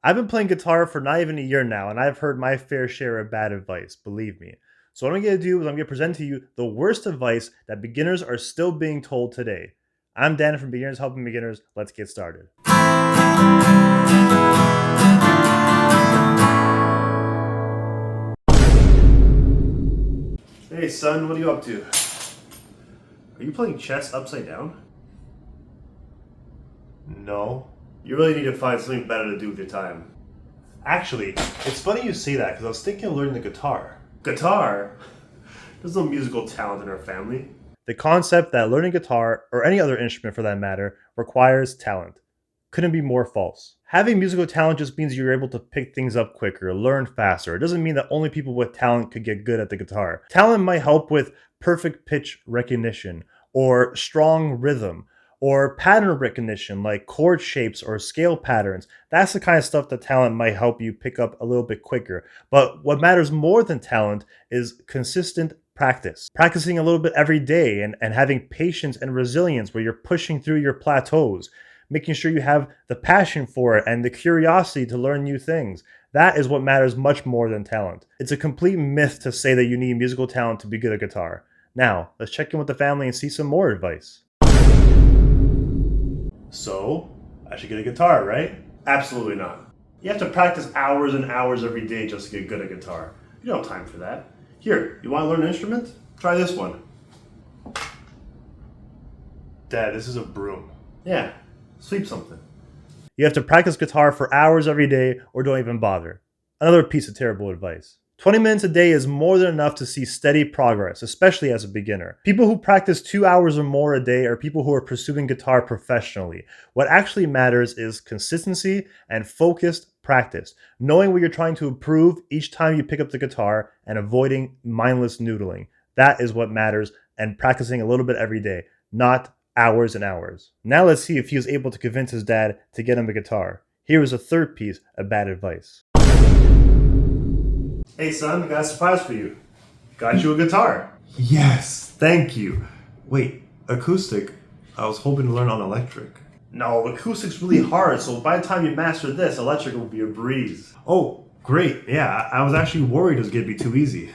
I've been playing guitar for not even a year now, and I've heard my fair share of bad advice, believe me. So what I'm going to do is I'm going to present to you the worst advice that beginners are still being told today. I'm Dan from Beginners Helping Beginners. Let's get started. Hey son, what are you up to? Are you playing chess upside down? No. You really need to find something better to do with your time. Actually, it's funny you say that because I was thinking of learning the guitar. Guitar? There's no musical talent in our family. The concept that learning guitar, or any other instrument for that matter, requires talent couldn't be more false. Having musical talent just means you're able to pick things up quicker, learn faster. It doesn't mean that only people with talent could get good at the guitar. Talent might help with perfect pitch recognition, or strong rhythm, or pattern recognition like chord shapes or scale patterns. That's the kind of stuff that talent might help you pick up a little bit quicker. But what matters more than talent is consistent practice. Practicing a little bit every day and having patience and resilience where you're pushing through your plateaus, making sure you have the passion for it and the curiosity to learn new things. That is what matters much more than talent. It's a complete myth to say that you need musical talent to be good at guitar. Now, let's check in with the family and see some more advice. So, I should get a guitar, right? Absolutely not. You have to practice hours and hours every day just to get good at guitar. You don't have time for that. Here, you want to learn an instrument? Try this one. Dad, this is a broom. Yeah, sweep something. You have to practice guitar for hours every day or don't even bother. Another piece of terrible advice. 20 minutes a day is more than enough to see steady progress, especially as a beginner. People who practice 2 hours or more a day are people who are pursuing guitar professionally. What actually matters is consistency and focused practice, knowing what you're trying to improve each time you pick up the guitar and avoiding mindless noodling. That is what matters, and practicing a little bit every day, not hours and hours. Now let's see if he was able to convince his dad to get him a guitar. Here is a third piece of bad advice. Hey son, I got a surprise for you. Got you a guitar. Yes, thank you. Wait, acoustic? I was hoping to learn on electric. No, acoustic's really hard, so by the time you master this, electric will be a breeze. Oh, great. Yeah, I was actually worried it was going to be too easy.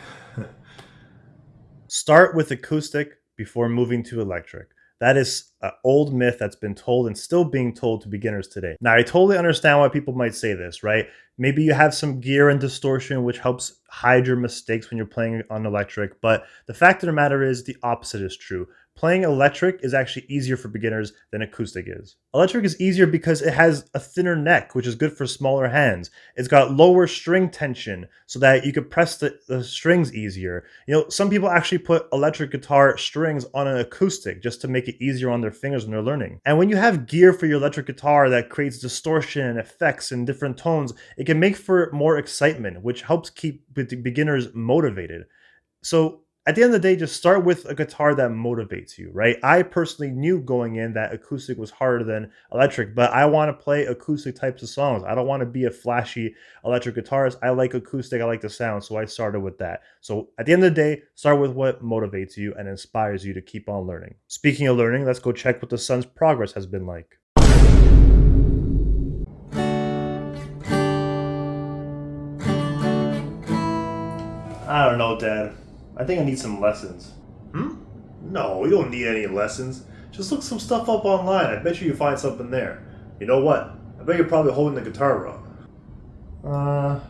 Start with acoustic before moving to electric. That is an old myth that's been told and still being told to beginners today. Now, I totally understand why people might say this, right? Maybe you have some gear and distortion, which helps hide your mistakes when you're playing on electric. But the fact of the matter is, the opposite is true. Playing electric is actually easier for beginners than acoustic is. Electric is easier because it has a thinner neck, which is good for smaller hands. It's got lower string tension so that you can press the strings easier. You know, some people actually put electric guitar strings on an acoustic just to make it easier on their fingers when they're learning. And when you have gear for your electric guitar that creates distortion and effects and different tones, it can make for more excitement, which helps keep beginners motivated. So at the end of the day, just start with a guitar that motivates you, right? I personally knew going in that acoustic was harder than electric, but I want to play acoustic types of songs. I don't want to be a flashy electric guitarist. I like acoustic, I like the sound, so I started with that. So at the end of the day, start with what motivates you and inspires you to keep on learning. Speaking of learning, let's go check what the son's progress has been like. I don't know, Dad. I think I need some lessons. Hmm? No, we don't need any lessons. Just look some stuff up online. I bet you find something there. You know what? I bet you're probably holding the guitar wrong. No,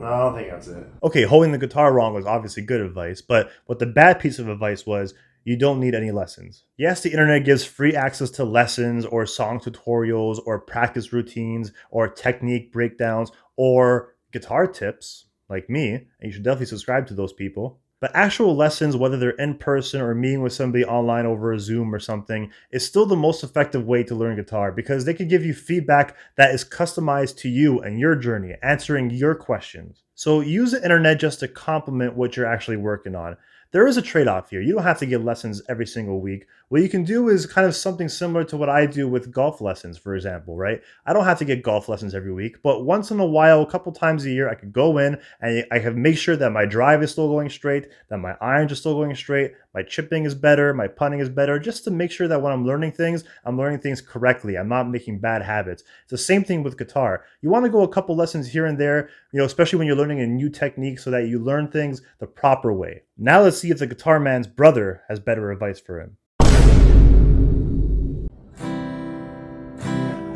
I don't think that's it. Okay, holding the guitar wrong was obviously good advice, but what the bad piece of advice was, you don't need any lessons. Yes, the internet gives free access to lessons or song tutorials or practice routines or technique breakdowns or guitar tips like me, and you should definitely subscribe to those people. But actual lessons, whether they're in person or meeting with somebody online over a Zoom or something, is still the most effective way to learn guitar because they can give you feedback that is customized to you and your journey, answering your questions. So use the internet just to complement what you're actually working on. There is a trade-off here. You don't have to get lessons every single week. What you can do is kind of something similar to what I do with golf lessons, for example, right? I don't have to get golf lessons every week, but once in a while, a couple times a year, I could go in and I can make sure that my drive is still going straight, that my irons are still going straight, my chipping is better, my punning is better, just to make sure that when I'm learning things correctly. I'm not making bad habits. It's the same thing with guitar. You want to go a couple lessons here and there, especially when you're learning a new technique so that you learn things the proper way. Now let's see if the guitar man's brother has better advice for him.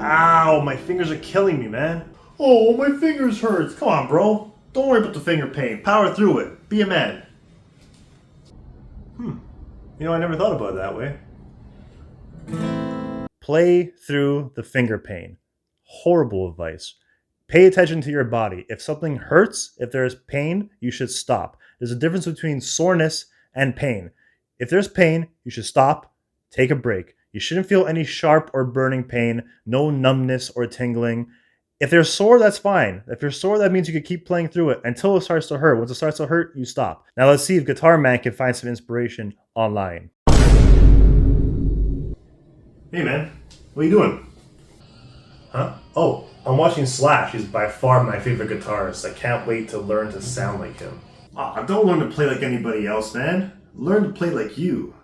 Ow, my fingers are killing me, man. Oh, my fingers hurts. Come on, bro. Don't worry about the finger pain. Power through it. Be a man. I never thought about it that way. Play through the finger pain. Horrible advice. Pay attention to your body. If something hurts, if there's pain, you should stop. There's a difference between soreness and pain. If there's pain, you should stop, take a break. You shouldn't feel any sharp or burning pain, no numbness or tingling. If they're sore, that's fine. If you're sore, that means you can keep playing through it until it starts to hurt. Once it starts to hurt, you stop. Now let's see if Guitar Man can find some inspiration online. Hey man, what are you doing? Huh? Oh, I'm watching Slash. He's by far my favorite guitarist. I can't wait to learn to sound like him. Aw, don't learn to play like anybody else, man. Learn to play like you.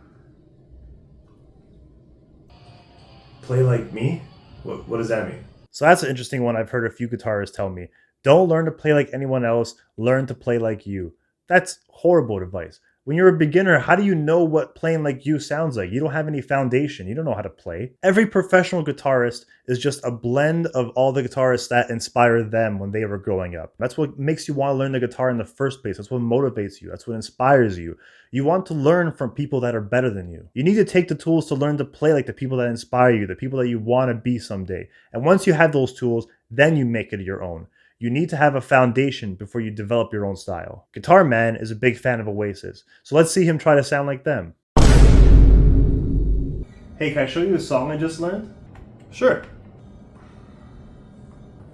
Play like me? What does that mean? So that's an interesting one I've heard a few guitarists tell me. Don't learn to play like anyone else, learn to play like you. That's horrible advice. When you're a beginner, how do you know what playing like you sounds like? You don't have any foundation. You don't know how to play. Every professional guitarist is just a blend of all the guitarists that inspired them when they were growing up. That's what makes you want to learn the guitar in the first place. That's what motivates you. That's what inspires you. You want to learn from people that are better than you. You need to take the tools to learn to play like the people that inspire you, the people that you want to be someday. And once you have those tools, then you make it your own. You need to have a foundation before you develop your own style. Guitar Man is a big fan of Oasis, so let's see him try to sound like them. Hey, can I show you a song I just learned? Sure.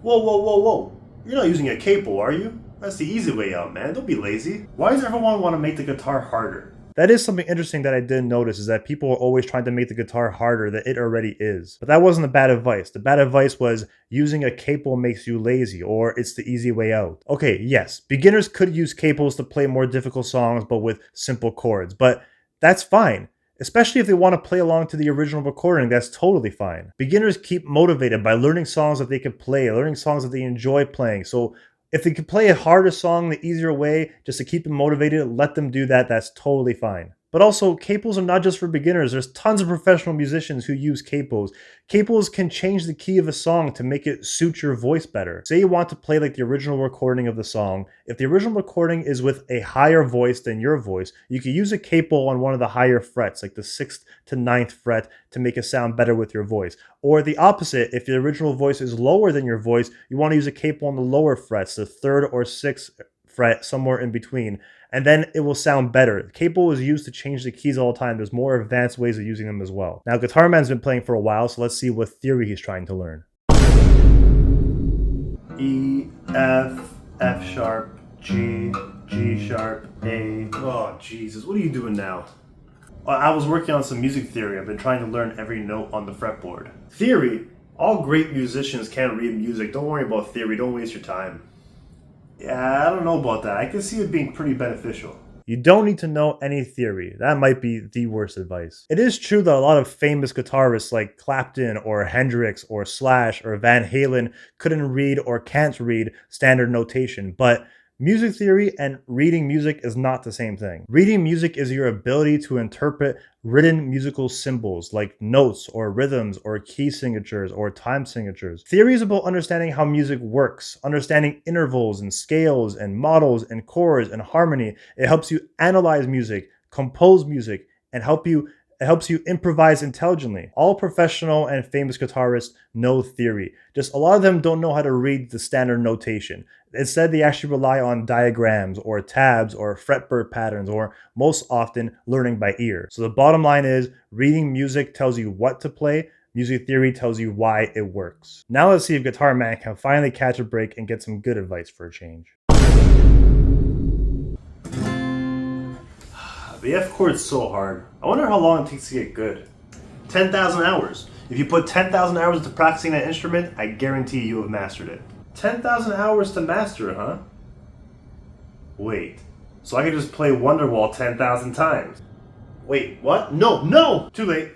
Whoa. You're not using a capo, are you? That's the easy way out, man. Don't be lazy. Why does everyone want to make the guitar harder? That is something interesting that I didn't notice, is that people are always trying to make the guitar harder than it already is. But that wasn't the bad advice. The bad advice was using a capo makes you lazy, or it's the easy way out. Okay, yes, beginners could use capos to play more difficult songs but with simple chords, but that's fine. Especially if they want to play along to the original recording, that's totally fine. Beginners keep motivated by learning songs that they can play, learning songs that they enjoy playing. So if they could play a harder song the easier way, just to keep them motivated, let them do that. That's totally fine. But also, capos are not just for beginners. There's tons of professional musicians who use capos. Capos can change the key of a song to make it suit your voice better. Say you want to play like the original recording of the song. If the original recording is with a higher voice than your voice, you can use a capo on one of the higher frets, like the 6th to 9th fret, to make it sound better with your voice. Or the opposite, if the original voice is lower than your voice, you want to use a capo on the lower frets, the 3rd or 6th fret, somewhere in between, and then it will sound better. The capo is used to change the keys all the time. There's more advanced ways of using them as well. Now, Guitar Man's been playing for a while, so let's see what theory he's trying to learn. E, F, F sharp, G, G sharp, A. Oh, Jesus, what are you doing now? I was working on some music theory. I've been trying to learn every note on the fretboard. Theory? All great musicians can read music. Don't worry about theory. Don't waste your time. Yeah, I don't know about that. I can see it being pretty beneficial. You don't need to know any theory. That might be the worst advice. It is true that a lot of famous guitarists like Clapton or Hendrix or Slash or Van Halen couldn't read or can't read standard notation, but music theory and reading music is not the same thing. Reading music is your ability to interpret written musical symbols like notes or rhythms or key signatures or time signatures. Theory is about understanding how music works, understanding intervals and scales and models and chords and harmony. It helps you analyze music, compose music, and it helps you improvise intelligently. All professional and famous guitarists know theory. Just a lot of them don't know how to read the standard notation. Instead, they actually rely on diagrams or tabs or fretboard patterns, or most often learning by ear. So the bottom line is, reading music tells you what to play. Music theory tells you why it works. Now let's see if Guitar Man can finally catch a break and get some good advice for a change. The F chord's so hard. I wonder how long it takes to get good. 10,000 hours. If you put 10,000 hours into practicing that instrument, I guarantee you have mastered it. 10,000 hours to master it, huh? Wait, so I could just play Wonderwall 10,000 times? Wait, what? No, no! Too late.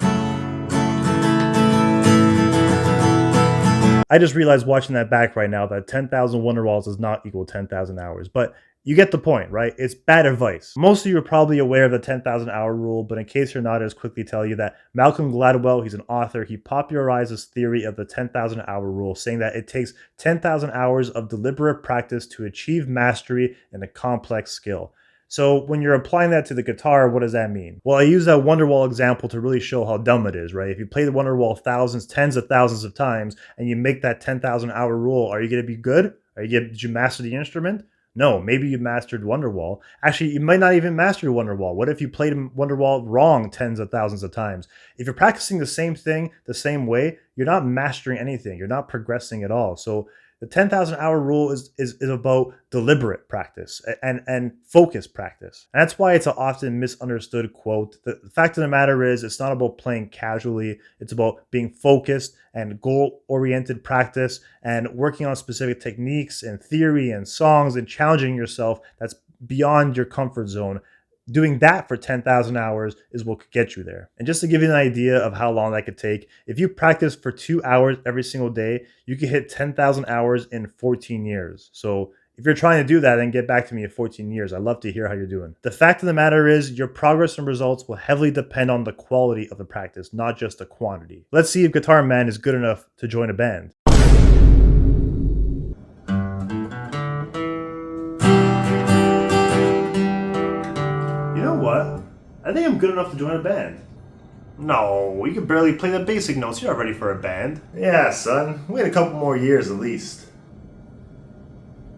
I just realized watching that back right now that 10,000 Wonderwalls does not equal 10,000 hours, but you get the point, right? It's bad advice. Most of you are probably aware of the 10,000 hour rule, but in case you're not, I'll just quickly tell you that Malcolm Gladwell, he's an author, he popularized this theory of the 10,000 hour rule, saying that it takes 10,000 hours of deliberate practice to achieve mastery in a complex skill. So when you're applying that to the guitar, what does that mean? Well, I use that Wonderwall example to really show how dumb it is, right? If you play the Wonderwall thousands, tens of thousands of times, and you make that 10,000 hour rule, are you going to be good? Did you master the instrument? No, maybe you mastered Wonderwall. Actually, you might not even master Wonderwall. What if you played Wonderwall wrong tens of thousands of times? If you're practicing the same thing the same way, you're not mastering anything. You're not progressing at all. So the 10,000 hour rule is about deliberate practice and focused practice. And that's why it's an often misunderstood quote. The fact of the matter is, it's not about playing casually. It's about being focused and goal-oriented practice and working on specific techniques and theory and songs and challenging yourself that's beyond your comfort zone. Doing that for 10,000 hours is what could get you there. And just to give you an idea of how long that could take, if you practice for 2 hours every single day, you could hit 10,000 hours in 14 years. So if you're trying to do that, then get back to me in 14 years. I'd love to hear how you're doing. The fact of the matter is, your progress and results will heavily depend on the quality of the practice, not just the quantity. Let's see if Guitar Man is good enough to join a band. You know what? I think I'm good enough to join a band. No, you can barely play the basic notes. You're not ready for a band. Yeah, son. Wait a couple more years at least.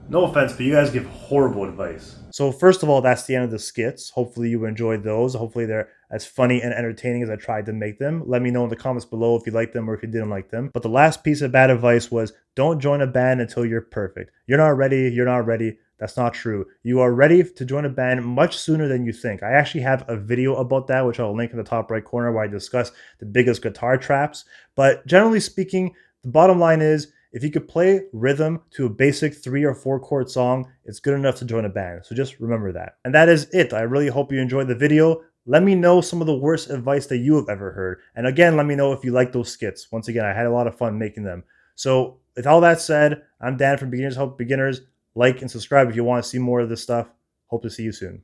No offense, but you guys give horrible advice. So first of all, that's the end of the skits. Hopefully you enjoyed those. Hopefully they're as funny and entertaining as I tried to make them. Let me know in the comments below if you liked them or if you didn't like them. But the last piece of bad advice was, don't join a band until you're perfect. You're not ready. You're not ready. That's not true. You are ready to join a band much sooner than you think. I actually have a video about that, which I'll link in the top right corner, where I discuss the biggest guitar traps. But generally speaking, the bottom line is, if you could play rhythm to a basic 3 or 4 chord song, it's good enough to join a band. So just remember that. And that is it. I really hope you enjoyed the video. Let me know some of the worst advice that you have ever heard. And again, let me know if you like those skits. Once again, I had a lot of fun making them. So with all that said, I'm Dan from Beginners Help Beginners. Like and subscribe if you want to see more of this stuff. Hope to see you soon.